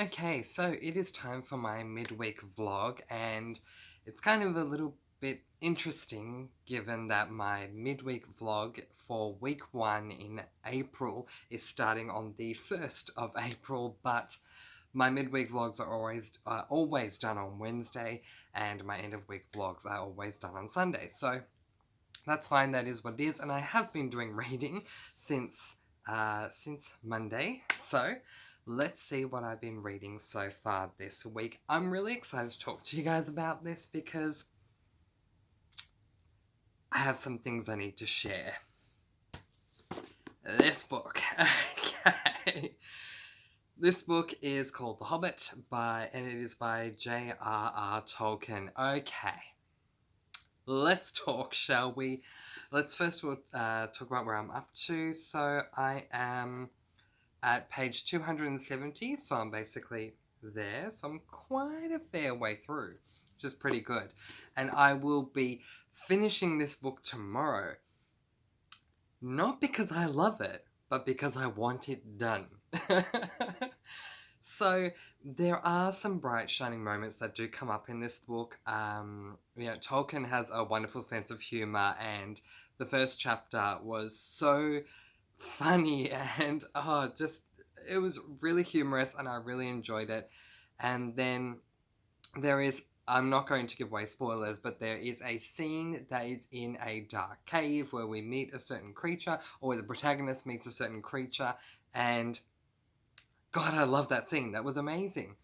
Okay, so it is time for my midweek vlog, and it's kind of a little bit interesting given that my midweek vlog for week 1 in April is starting on the 1st of April, but my midweek vlogs are always done on Wednesday, and my end of week vlogs are always done on Sunday. So that's fine, that is what it is, and I have been doing reading since Monday, so let's see what I've been reading so far this week. I'm really excited to talk to you guys about this because I have some things I need to share. This book, okay. This book is called The Hobbit, and it is by J.R.R. Tolkien. Okay, let's talk, shall we? Let's first of all talk about where I'm up to. So I am at page 270, so I'm basically there. So I'm quite a fair way through, which is pretty good. And I will be finishing this book tomorrow. Not because I love it, but because I want it done. So there are some bright shining moments that do come up in this book. Tolkien has a wonderful sense of humor, and the first chapter was so funny and it was really humorous, and I really enjoyed it. And then I'm not going to give away spoilers, but there is a scene that is in a dark cave where we meet a certain creature, or the protagonist meets a certain creature, and God, I love that scene. That was amazing.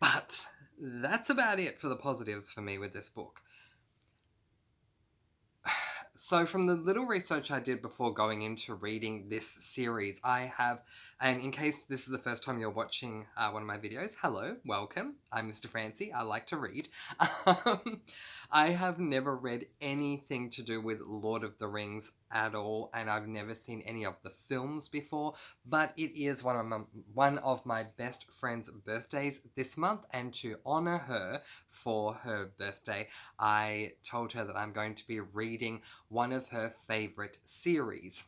But that's about it for the positives for me with this book. So from the little research I did before going into reading this series, and in case this is the first time you're watching one of my videos, hello, welcome. I'm Mr. Francy. I like to read. I have never read anything to do with Lord of the Rings at all, and I've never seen any of the films before, but it is one of my best friend's birthdays this month, and to honor her for her birthday, I told her that I'm going to be reading one of her favorite series,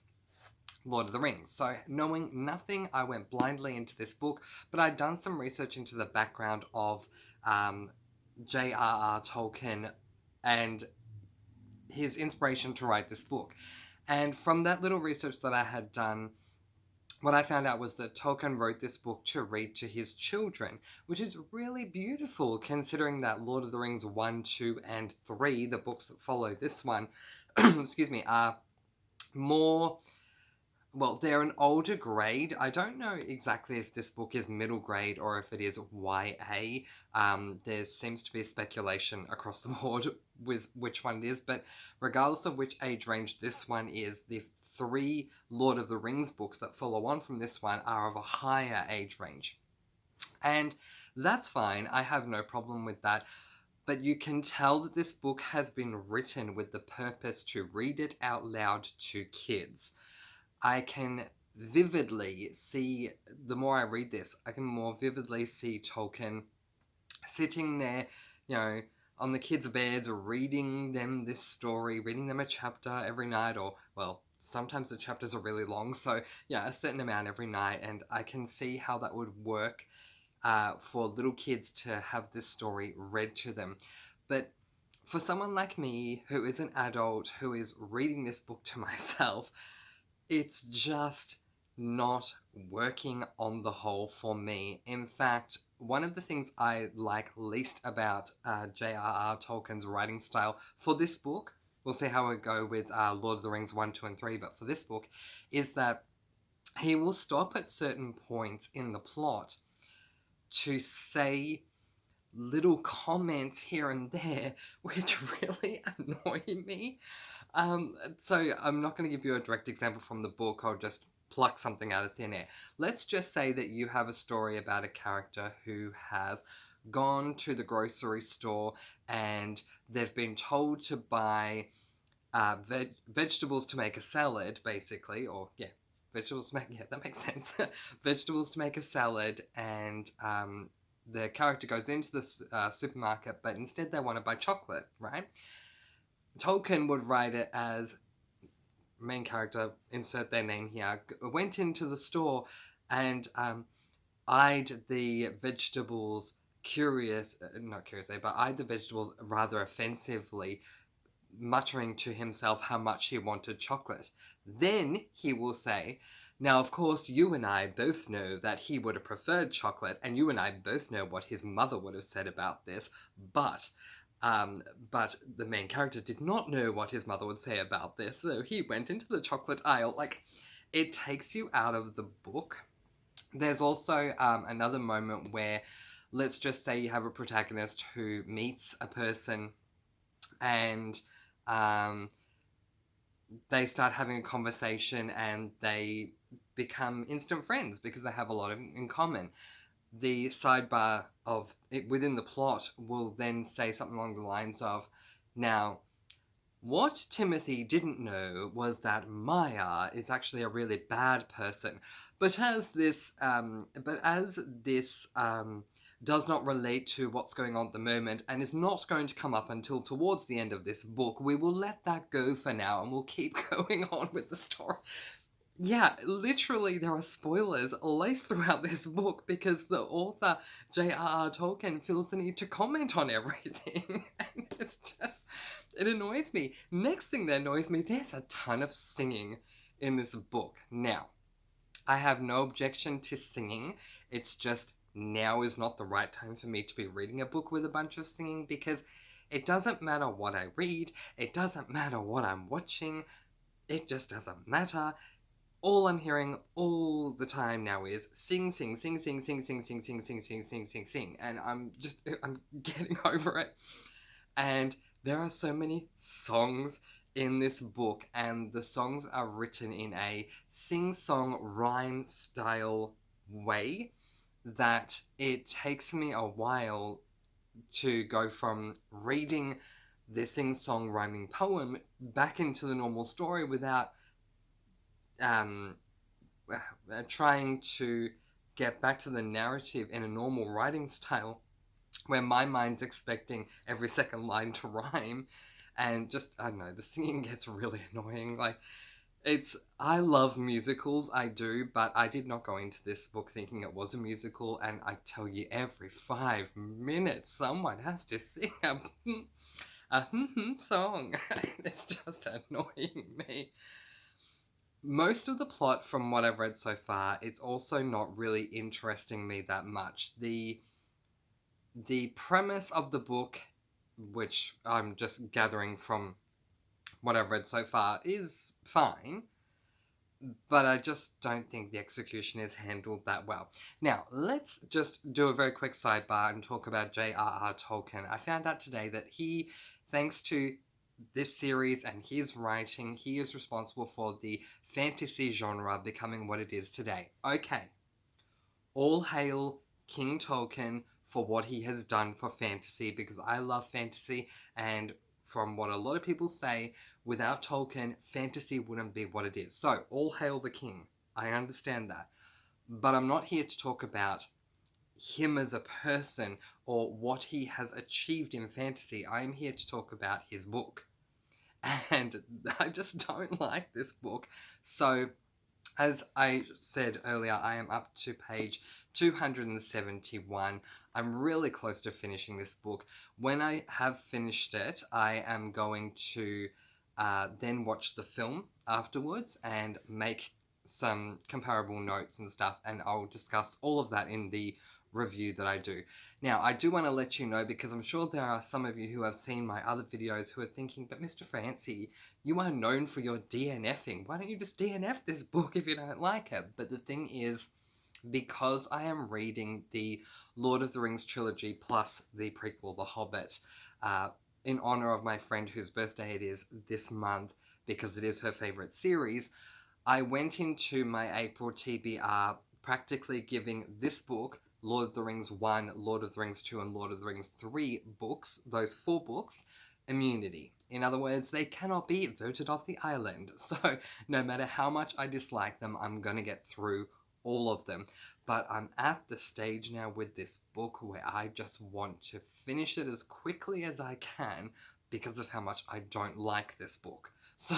Lord of the Rings. So knowing nothing, I went blindly into this book, but I'd done some research into the background of J.R.R. Tolkien and his inspiration to write this book. And from that little research that I had done, what I found out was that Tolkien wrote this book to read to his children, which is really beautiful considering that Lord of the Rings 1, 2, and 3, the books that follow this one, excuse me, are more, well, they're an older grade. I don't know exactly if this book is middle grade or if it is YA. There seems to be speculation across the board with which one it is, but regardless of which age range this one is, the 3 Lord of the Rings books that follow on from this one are of a higher age range. And that's fine. I have no problem with that. But you can tell that this book has been written with the purpose to read it out loud to kids. I can vividly see, the more I read this, I can more vividly see Tolkien sitting there, on the kids' beds, reading them this story, reading them a chapter every night, or, well, sometimes the chapters are really long, so, a certain amount every night, and I can see how that would work for little kids to have this story read to them. But for someone like me, who is an adult, who is reading this book to myself, it's just not working on the whole for me. In fact, one of the things I like least about J.R.R. Tolkien's writing style for this book, we'll see how it go with Lord of the Rings 1, 2, and 3, but for this book, is that he will stop at certain points in the plot to say little comments here and there, which really annoy me. So I'm not going to give you a direct example from the book. I'll just pluck something out of thin air. Let's just say that you have a story about a character who has gone to the grocery store and they've been told to buy vegetables to make a salad, basically, vegetables to make, that makes sense. Vegetables to make a salad, and the character goes into the supermarket, but instead they want to buy chocolate, right? Tolkien would write it as, main character, insert their name here, went into the store and eyed the vegetables not curiously, but eyed the vegetables rather offensively, muttering to himself how much he wanted chocolate. Then he will say, now, of course, you and I both know that he would have preferred chocolate, and you and I both know what his mother would have said about this, but but the main character did not know what his mother would say about this, so he went into the chocolate aisle. Like, it takes you out of the book. There's also another moment where, let's just say you have a protagonist who meets a person and um, they start having a conversation and they become instant friends because they have a lot in common. The sidebar of it within the plot will then say something along the lines of, now, what Timothy didn't know was that Maya is actually a really bad person, but as this does not relate to what's going on at the moment and is not going to come up until towards the end of this book, we will let that go for now and we'll keep going on with the story. Yeah, literally, there are spoilers laced throughout this book because the author, J.R.R. Tolkien, feels the need to comment on everything. And it's just, it annoys me. Next thing that annoys me, there's a ton of singing in this book. Now, I have no objection to singing. It's just now is not the right time for me to be reading a book with a bunch of singing because it doesn't matter what I read, it doesn't matter what I'm watching, it just doesn't matter. All I'm hearing all the time now is sing, sing, sing, sing, sing, sing, sing, sing, sing, sing, sing, sing, sing. And I'm getting over it. And there are so many songs in this book, and the songs are written in a sing-song rhyme style way that it takes me a while to go from reading the sing-song rhyming poem back into the normal story without trying to get back to the narrative in a normal writing style where my mind's expecting every second line to rhyme, and just, I don't know, the singing gets really annoying. Like, I love musicals, I do, but I did not go into this book thinking it was a musical, and I tell you, every 5 minutes someone has to sing a song. It's just annoying me. Most of the plot, from what I've read so far, it's also not really interesting me that much. The premise of the book, which I'm just gathering from what I've read so far, is fine, but I just don't think the execution is handled that well. Now, let's just do a very quick sidebar and talk about J.R.R. Tolkien. I found out today that he, thanks to this series and his writing, he is responsible for the fantasy genre becoming what it is today. Okay. All hail King Tolkien for what he has done for fantasy, because I love fantasy, and from what a lot of people say, without Tolkien, fantasy wouldn't be what it is. So, all hail the king. I understand that. But I'm not here to talk about him as a person or what he has achieved in fantasy. I am here to talk about his book. And I just don't like this book. So, as I said earlier, I am up to page 271. I'm really close to finishing this book. When I have finished it, I am going to then watch the film afterwards and make some comparable notes and stuff, and I'll discuss all of that in the review that I do. Now, I do want to let you know, because I'm sure there are some of you who have seen my other videos who are thinking, but Mr. Francy, you are known for your DNFing. Why don't you just DNF this book if you don't like it? But the thing is, because I am reading the Lord of the Rings trilogy plus the prequel, The Hobbit, in honor of my friend whose birthday it is this month, because it is her favourite series, I went into my April TBR practically giving this book, Lord of the Rings 1, Lord of the Rings 2, and Lord of the Rings 3 books, those 4 books, immunity. In other words, they cannot be voted off the island. So no matter how much I dislike them, I'm going to get through all of them. But I'm at the stage now with this book where I just want to finish it as quickly as I can because of how much I don't like this book. So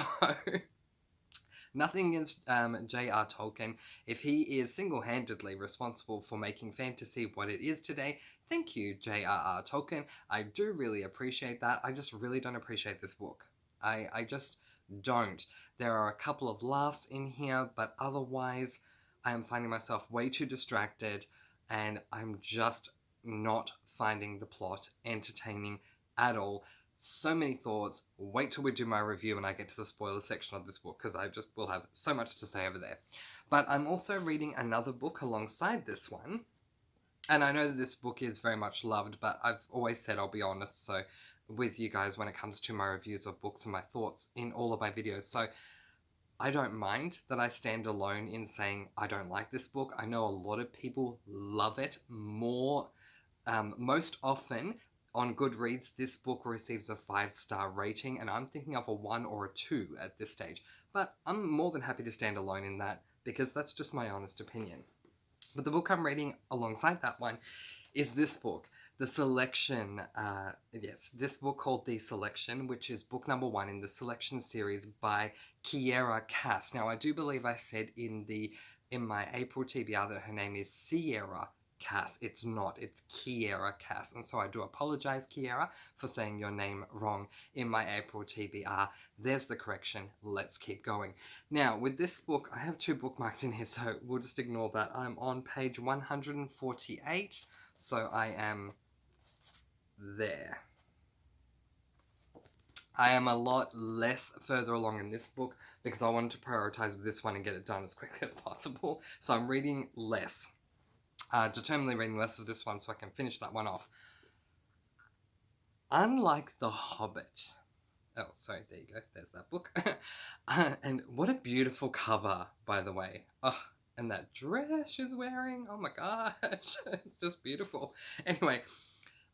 Nothing against J.R. Tolkien. If he is single-handedly responsible for making fantasy what it is today, thank you, J.R.R. Tolkien. I do really appreciate that. I just really don't appreciate this book. I just don't. There are a couple of laughs in here, but otherwise I am finding myself way too distracted, and I'm just not finding the plot entertaining at all. So many thoughts. Wait till we do my review and I get to the spoiler section of this book, because I just will have so much to say over there. But I'm also reading another book alongside this one. And I know that this book is very much loved, but I've always said I'll be honest with you guys when it comes to my reviews of books and my thoughts in all of my videos. So I don't mind that I stand alone in saying I don't like this book. I know a lot of people love it more. Most often on Goodreads, this book receives a 5-star rating, and I'm thinking of a 1 or a 2 at this stage. But I'm more than happy to stand alone in that, because that's just my honest opinion. But the book I'm reading alongside that one is this book, The Selection. This book called The Selection, which is book number 1 in the Selection series by Kiera Cass. Now, I do believe I said in my April TBR that her name is Sierra Cass. It's not. It's Kiera Cass. And so I do apologize, Kiera, for saying your name wrong in my April TBR. There's the correction. Let's keep going. Now, with this book, I have 2 bookmarks in here, so we'll just ignore that. I'm on page 148, so I am there. I am a lot less further along in this book because I wanted to prioritize with this one and get it done as quickly as possible. So I'm reading less. Determinedly reading less of this one so I can finish that one off. Unlike The Hobbit. Oh, sorry, there you go. There's that book. And what a beautiful cover, by the way. Oh, and that dress she's wearing. Oh my gosh. It's just beautiful. Anyway,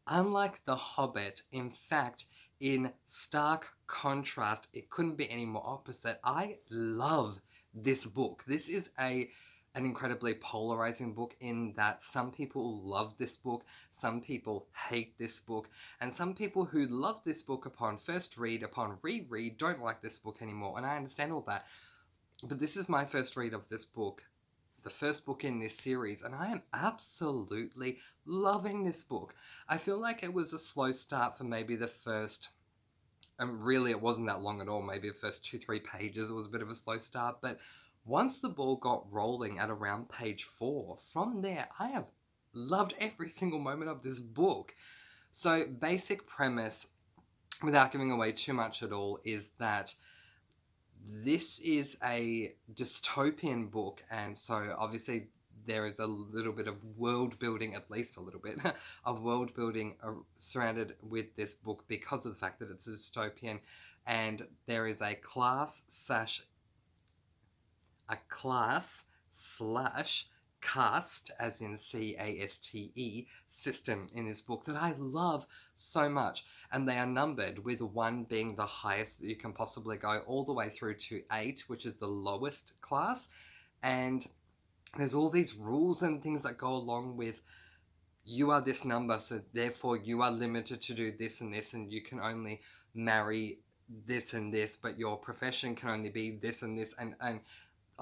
unlike The Hobbit, in fact, in stark contrast, it couldn't be any more opposite. I love this book. This is an incredibly polarizing book in that some people love this book, some people hate this book, and some people who love this book upon first read, upon reread, don't like this book anymore, and I understand all that. But this is my first read of this book, the first book in this series, and I am absolutely loving this book. I feel like it was a slow start for maybe the first, and really it wasn't that long at all, maybe the first 2-3 pages it was a bit of a slow start, but once the ball got rolling at around page 4, from there I have loved every single moment of this book. So basic premise, without giving away too much at all, is that this is a dystopian book, and so obviously there is a little bit of world building, at least a little bit, of world building surrounded with this book because of the fact that it's a dystopian, and there is a class / caste, as in CASTE, system in this book that I love so much. And they are numbered, with 1 being the highest that you can possibly go, all the way through to 8, which is the lowest class. And there's all these rules and things that go along with, you are this number, so therefore you are limited to do this and this, and you can only marry this and this, but your profession can only be this and this, and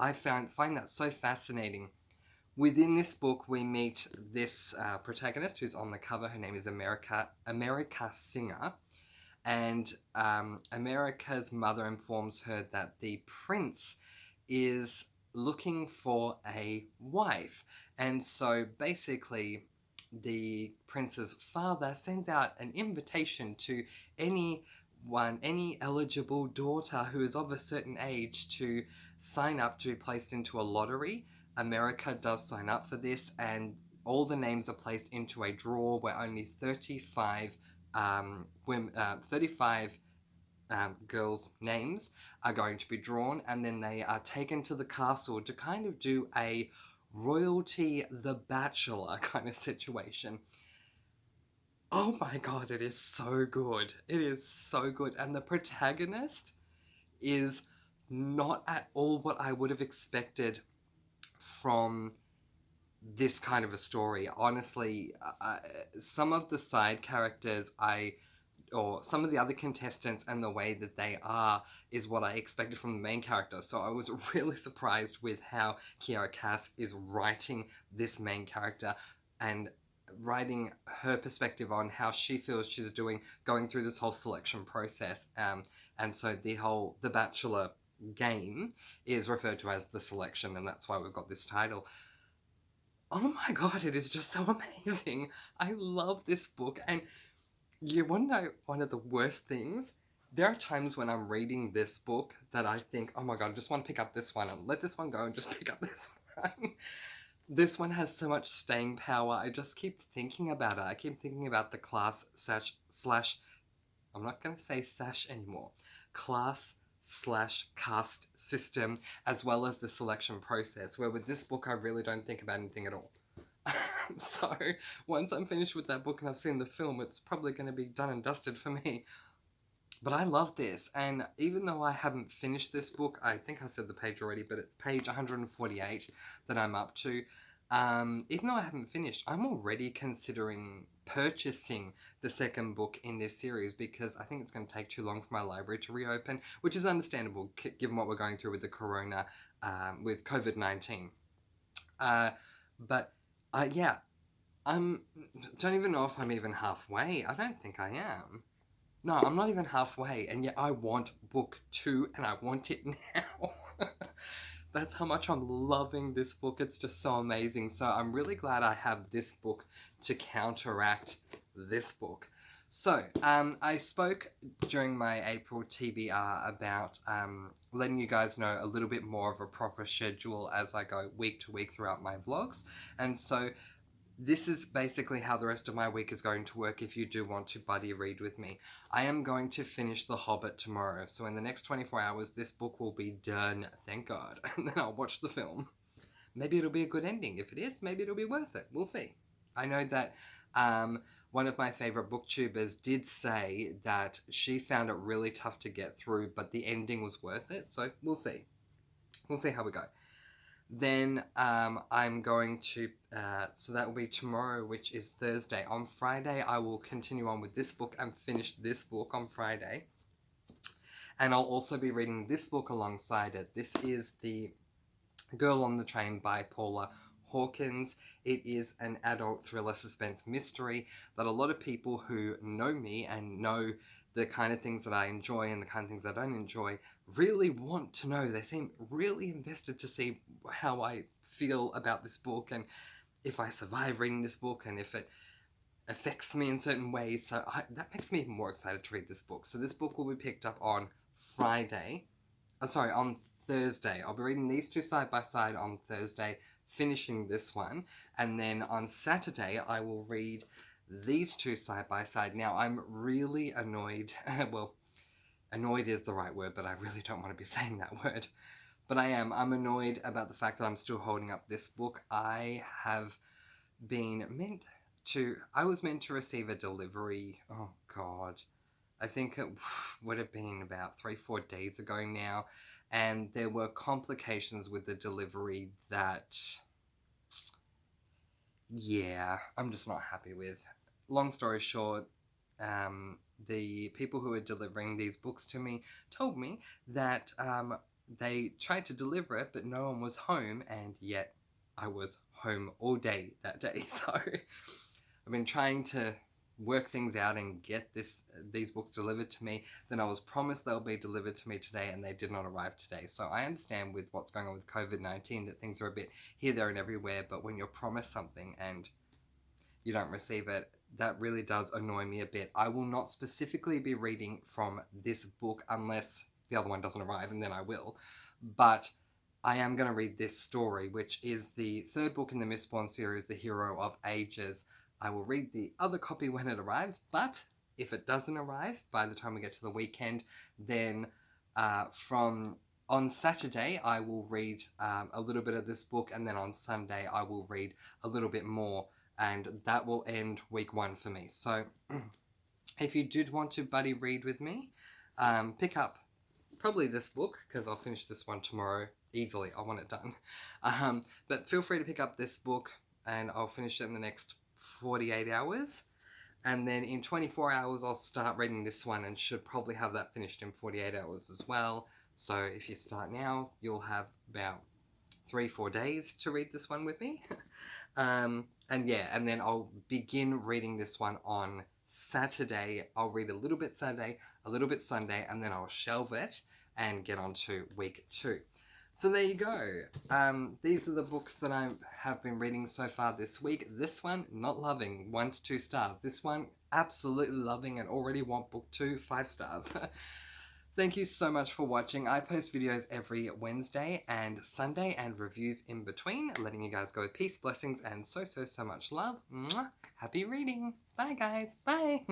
I find that so fascinating. Within this book, we meet this protagonist who's on the cover. Her name is America Singer. And America's mother informs her that the prince is looking for a wife. And so basically, the prince's father sends out an invitation to any eligible daughter who is of a certain age to sign up to be placed into a lottery. America does sign up for this, and all the names are placed into a drawer where only 35 girls' names are going to be drawn, and then they are taken to the castle to kind of do a royalty The Bachelor kind of situation. Oh my god, it is so good. It is so good. And the protagonist is not at all what I would have expected from this kind of a story. Honestly, some of the side characters I or some of the other contestants and the way that they are is what I expected from the main character. So I was really surprised with how Kiara Cass is writing this main character and writing her perspective on how she feels she's going through this whole selection process. And so the Bachelor game is referred to as the selection, and that's why we've got this title. Oh my god, it is just so amazing. I love this book, and you want to know one of the worst things? There are times when I'm reading this book that I think, oh my god, I just want to pick up this one and let this one go and just pick up this one. This one has so much staying power. I just keep thinking about it. I keep thinking about the class slash I'm not going to say sash anymore. Class/cast system, as well as the selection process, where with this book I really don't think about anything at all. So once I'm finished with that book and I've seen the film, it's probably going to be done and dusted for me. But I love this, and even though I haven't finished this book, I think I said the page already, but it's page 148 that I'm up to. Even though I haven't finished, I'm already considering purchasing the second book in this series because I think it's going to take too long for my library to reopen, which is understandable given what we're going through with the corona, with COVID-19. But yeah, don't even know if I'm even halfway. I don't think I am. No, I'm not even halfway, and yet I want book 2, and I want it now. That's how much I'm loving this book. It's just so amazing. So I'm really glad I have this book to counteract this book. So, I spoke during my April TBR about letting you guys know a little bit more of a proper schedule as I go week to week throughout my vlogs. And so this is basically how the rest of my week is going to work if you do want to buddy read with me. I am going to finish The Hobbit tomorrow, so in the next 24 hours this book will be done, thank God, and then I'll watch the film. Maybe it'll be a good ending. If it is, maybe it'll be worth it. We'll see. I know that one of my favourite booktubers did say that she found it really tough to get through, but the ending was worth it, so we'll see. We'll see how we go. Then I'm going to, so that will be tomorrow, which is Thursday. On Friday, I will continue on with this book and finish this book on Friday. And I'll also be reading this book alongside it. This is The Girl on the Train by Paula Hawkins. It is an adult thriller suspense mystery that a lot of people who know me and know the kind of things that I enjoy and the kind of things I don't enjoy really want to know. They seem really invested to see how I feel about this book and if I survive reading this book and if it affects me in certain ways. So that makes me even more excited to read this book. So this book will be picked up on on Thursday. I'll be reading these two side by side on Thursday, finishing this one. And then on Saturday, I will read these two side by side. Now, I'm really annoyed. Well, annoyed is the right word, but I really don't want to be saying that word. But I'm annoyed about the fact that I'm still holding up this book. I was meant to receive a delivery, oh God, I think it would have been about 3-4 days ago now, and there were complications with the delivery that, yeah, I'm just not happy with. Long story short, the people who are delivering these books to me told me that they tried to deliver it, but no one was home, and yet I was home all day that day. So I've been trying to work things out and get these books delivered to me. Then I was promised they'll be delivered to me today, and they did not arrive today. So I understand with what's going on with COVID-19 that things are a bit here, there, and everywhere, but when you're promised something and you don't receive it, that really does annoy me a bit. I will not specifically be reading from this book unless the other one doesn't arrive, and then I will. But I am going to read this story, which is the third book in the Mistborn series, The Hero of Ages. I will read the other copy when it arrives, but if it doesn't arrive by the time we get to the weekend, then on Saturday I will read a little bit of this book, and then on Sunday I will read a little bit more, and that will end week 1 for me. So if you did want to buddy read with me, pick up probably this book, because I'll finish this one tomorrow easily. I want it done. But feel free to pick up this book, and I'll finish it in the next 48 hours. And then in 24 hours, I'll start reading this one and should probably have that finished in 48 hours as well. So if you start now, you'll have about 3-4 days to read this one with me. And yeah, and then I'll begin reading this one on Saturday. I'll read a little bit Saturday, a little bit Sunday, and then I'll shelve it and get on to week 2. So there you go. These are the books that I have been reading so far this week. This one, not loving, 1 to 2 stars. This one, absolutely loving and already want book 2, 5 stars. Thank you so much for watching. I post videos every Wednesday and Sunday and reviews in between, letting you guys go with peace, blessings, and so much love. Mwah. Happy reading. Bye, guys. Bye.